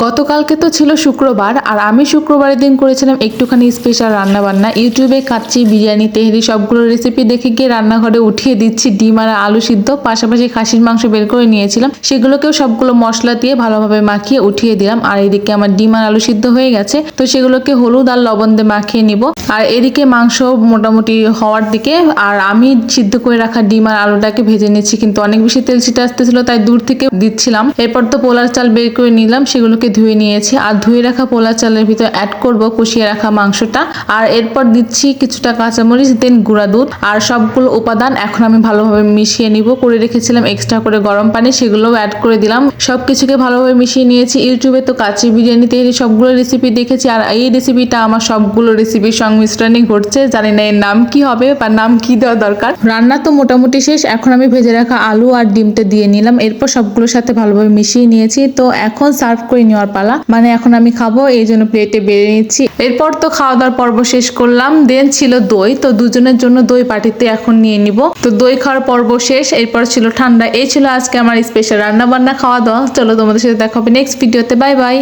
গতকালকে তো ছিল শুক্রবার, আর আমি শুক্রবারের দিন করেছিলাম একটুখানি স্পেশাল রান্না বান্না। ইউটিউবে কাচ্চি, বিরিয়ানি, তেহরি সবগুলো রেসিপি দেখে গিয়ে রান্নাঘরে উঠিয়ে দিচ্ছি ডিম আর আলু সিদ্ধ, পাশাপাশি খাসির মাংস বের করে নিয়েছিলাম, সেগুলোকেও সবগুলো মশলা দিয়ে ভালোভাবে মাখিয়ে উঠিয়ে দিলাম। আর এদিকে আমার ডিম আর আলু সিদ্ধ হয়ে গেছে, তো সেগুলোকে হলুদ আর লবণ দিয়ে মাখিয়ে নিব। আর এদিকে মাংস মোটামুটি হওয়ার দিকে, আর আমি সিদ্ধ করে রাখা ডিম আর আলুটাকে ভেজে নিচ্ছি, কিন্তু অনেক বেশি তেল ছিটে আসতেছিল, তাই দূর থেকে দিচ্ছিলাম। এরপর তো পোলার চাল বের করে নিলাম, সেগুলোকে ধুয়ে নিয়েছি। আর ধুয়ে রাখা পোলার চালের ভিতর অ্যাড করব কষিয়ে রাখা মাংসটা, আর এরপর দিচ্ছি কিছুটা কাঁচামরিচ, দেন গুঁড়া দুধ, আর সবগুলো উপাদান এখন আমি ভালোভাবে মিশিয়ে নিব। করে রেখেছিলাম এক্সট্রা করে গরম পানি, সেগুলোও অ্যাড করে দিলাম। সবকিছুকে ভালোভাবে মিশিয়ে নিয়েছি। ইউটিউবে তো কাচ্চি, বিরিয়ানি, তেহরি সবগুলো রেসিপি দেখেছি, আর এই রেসিপিটা আমার সবগুলো রেসিপির সংমিশ্রণই ঘটছে। জানি না এর নাম কি হবে বা নাম কি দেওয়া দরকার। রান্না তো মোটামুটি শেষ, এখন আমি ভেজে রাখা আলু আর ডিমটা দিয়ে নিলাম। এরপর সবগুলোর সাথে ভালোভাবে মিশিয়ে নিয়েছি। তো এখন সার্ভ করে নেওয়ার পালা, মানে এখন আমি খাবো, এই জন্য প্লেটে বেড়ে নিচ্ছি। এরপর তো খাওয়া দাওয়ার পর্ব শেষ করলাম। দেন ছিল দই, তো দুজনের জন্য দই পাটিতে এখন নিয়ে নিব। তো দই খাওয়ার পর্ব শেষ, এরপর ছিল ঠান্ডা। এই ছিল আজকে আমার স্পেশাল রান্না বান্না, খাওয়া দাওয়া। চলো তোমাদের সাথে দেখা হবে নেক্সট ভিডিওতে। Bye bye.